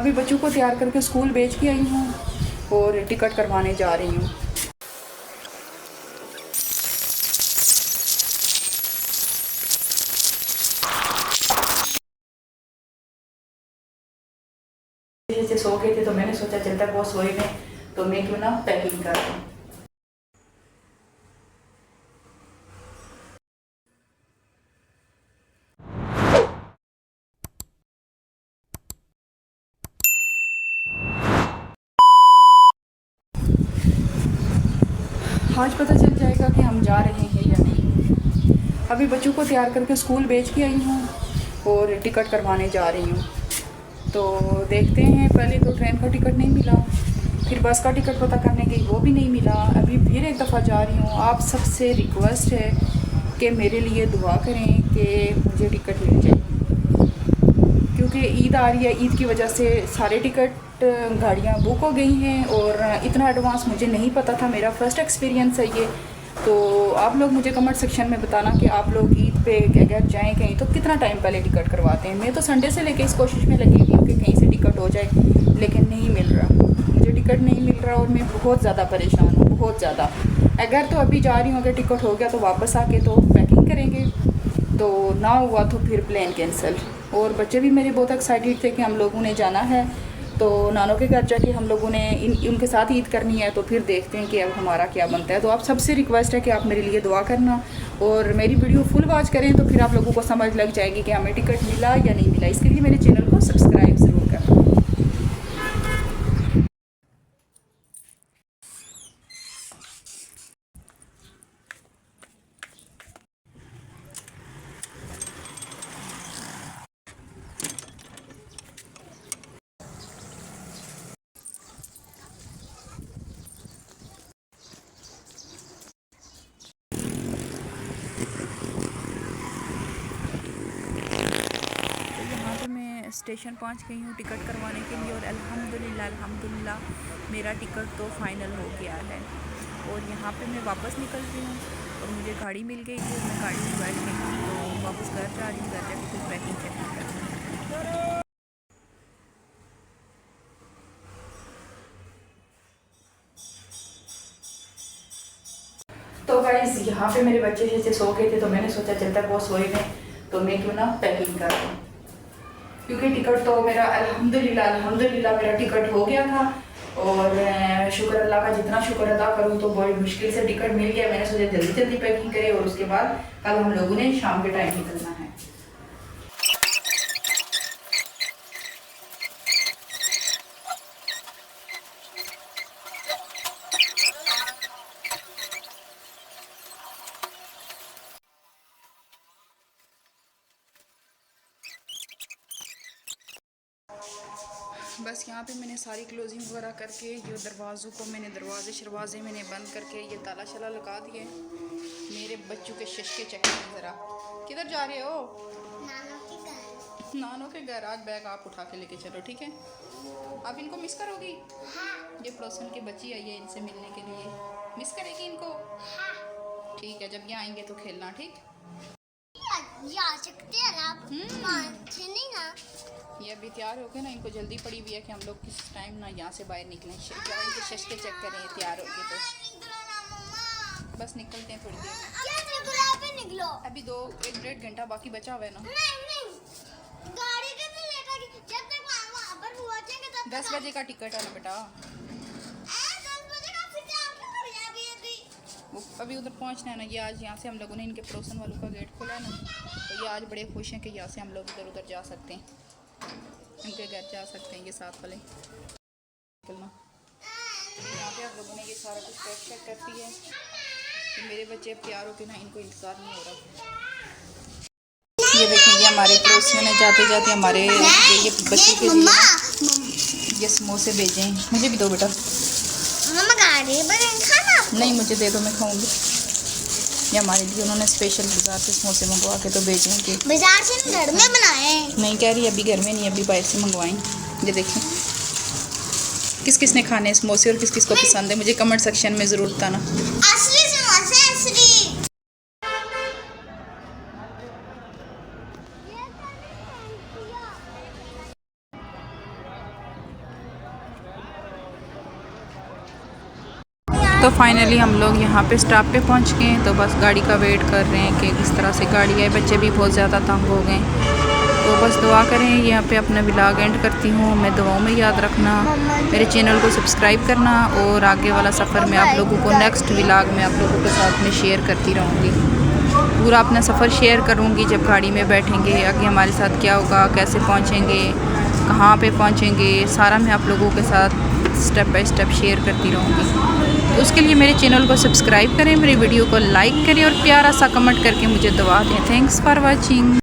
अभी बच्चों को तैयार करके स्कूल भेज के आई हूँ और टिकट करवाने जा रही हूँ। जैसे सो गए थे तो मैंने सोचा जब तक वो सोए में तो मैं क्यों ना पैकिंग कर दूँ। आज पता चल जाएगा कि हम जा रहे हैं या नहीं। अभी बच्चों को तैयार करके स्कूल भेज के आई हूँ और टिकट करवाने जा रही हूँ। तो देखते हैं, पहले तो ट्रेन का टिकट नहीं मिला, फिर बस का टिकट पता करने गई वो भी नहीं मिला, अभी फिर एक दफ़ा जा रही हूँ। आप सबसे रिक्वेस्ट है कि मेरे लिए दुआ करें कि मुझे टिकट मिल जाए, क्योंकि ईद आ रही है। ईद की वजह से सारे टिकट गाड़ियाँ बुक हो गई हैं और इतना एडवांस मुझे नहीं पता था, मेरा फ़र्स्ट एक्सपीरियंस है ये। तो आप लोग मुझे कमेंट सेक्शन में बताना कि आप लोग ईद पे अगर जाएँ कहीं तो कितना टाइम पहले टिकट करवाते हैं। मैं तो संडे से लेके इस कोशिश में लगी हुई हूँ कि कहीं से टिकट हो जाए, लेकिन नहीं मिल रहा, मुझे टिकट नहीं मिल रहा और मैं बहुत ज़्यादा परेशान हूँ, बहुत ज़्यादा। अगर तो अभी जा रही हूँ, अगर टिकट हो गया तो वापस आके तो पैकिंग करेंगे, तो ना हुआ तो फिर प्लान कैंसिल। और बच्चे भी मेरे बहुत एक्साइटेड थे कि हम लोगों ने जाना है, तो नानों के घर जाके हम लोगों ने उनके साथ ईद करनी है। तो फिर देखते हैं कि अब हमारा क्या बनता है। तो आप सबसे रिक्वेस्ट है कि आप मेरे लिए दुआ करना और मेरी वीडियो फुल वॉच करें, तो फिर आप लोगों को समझ लग जाएगी कि हमें टिकट मिला या नहीं मिला। इसके लिए मेरे चैनल को सब्सक्राइब ज़रूर करना। स्टेशन पहुंच गई हूँ टिकट करवाने के लिए और अल्हम्दुलिल्लाह मेरा टिकट तो फाइनल हो गया है। और यहाँ पे मैं वापस निकल रही हूँ और मुझे गाड़ी मिल गई थी, मैं गाड़ी में बैठ गई हूँ, तो वापस घर जा रही हूँ। घर जाके फिर पैकिंग चेकिंग करनी है। तो गाइस यहाँ पे मेरे बच्चे जैसे सो गए थे तो मैंने सोचा जब तक वो सोए में तो मैं क्यों ना पैकिंग कर दूँ, क्योंकि टिकट तो मेरा अल्हम्दुलिल्लाह मेरा टिकट हो गया था। और शुक्र अल्लाह का, जितना शुक्र अदा करूँ तो बड़ी मुश्किल से टिकट मिल गया। मैंने सोचा जल्दी जल्दी पैकिंग करें और उसके बाद कल हम लोगों ने शाम के टाइम निकलना है। बस यहाँ पे मैंने सारी क्लोजिंग वगैरह करके ये दरवाज़ों को मैंने दरवाजे मैंने बंद करके ये ताला शला लगा दिए। मेरे बच्चों के शशके चेक करें ज़रा, किधर जा रहे हो? नानों के घर। आज बैग आप उठा के लेके चलो, ठीक है? आप इनको मिस करोगी? हाँ। ये पड़ोसन की बच्ची आई है, इनसे मिलने के लिए। मिस करेगी इनको? हाँ। ठीक है, जब ये आएंगे तो खेलना, ठीक? ये आ सकते हैं ना, नहीं ना। ये अभी तैयार हो गए ना, इनको जल्दी पड़ी हुई है कि हम लोग किस टाइम ना यहाँ से बाहर निकलें। क्या इनके शशके चेक करें, तैयार हो गए तो बस निकलते हैं थोड़ी देर में। निकलो अभी 1-1.5 घंटा बाकी बचा हुआ है ना। नहीं। गाड़ी के भी लेटा कि जब तक वहाँ पर पहुँचेंगे तब 10 बजे का टिकट है ना बेटा। 10 बजे का फिर अभी उधर पहुँचना है ना। ये आज यहाँ से हम लोगों ने इनके पड़ोसन वालों का गेट खोला है ना, तो ये आज बड़े खुश हैं कि यहाँ से हम लोग इधर उधर जा सकते हैं, इनके घर जा सकते हैं। ये साथ वाले निकलना यहाँ पे आप लोगों ने ये सारा कुछ पैक शैक कर दिया है। तो मेरे बच्चे अब तैयार होके ना, इनको इंतज़ार नहीं हो रहा। ये देखेंगे हमारे पड़ोसियों ने जाते जाते हमारे ये बच्चे के लिए ये समोसे भेजे हैं। मुझे भी दो बेटा। नहीं मुझे दे दो, मैं खाऊंगी। ये हमारे लिए उन्होंने स्पेशल बाज़ार से समोसे मंगवा के तो भेजे हैं कि बाज़ार से घर में बनाए। नहीं कह रही अभी घर में नहीं, अभी बाहर से मंगवाएं। ये देखें किस किस ने खाने समोसे और किस किस को पसंद है, मुझे कमेंट सेक्शन में ज़रूर बताना। असली समोसे असली। तो फाइनली हम लोग यहाँ पे स्टॉप पे पहुँच गए हैं। तो बस गाड़ी का वेट कर रहे हैं कि किस तरह से गाड़ी आए। बच्चे भी बहुत ज़्यादा तंग हो गए। तो बस दुआ करें। यहाँ पे अपना व्लॉग एंड करती हूँ। मैं दुआओं में याद रखना, मेरे चैनल को सब्सक्राइब करना और आगे वाला सफ़र में आप लोगों को नेक्स्ट व्लॉग में आप लोगों के साथ में शेयर करती रहूँगी। पूरा अपना सफ़र शेयर करूँगी जब गाड़ी में बैठेंगे, आगे हमारे साथ क्या होगा, कैसे पहुँचेंगे, कहाँ पे पहुँचेंगे, सारा मैं आप लोगों के साथ स्टेप बाय स्टेप शेयर करती रहूँगी। तो उसके लिए मेरे चैनल को सब्सक्राइब करें, मेरी वीडियो को लाइक करें और प्यारा सा कमेंट करके मुझे दुआ दें। Thanks for watching.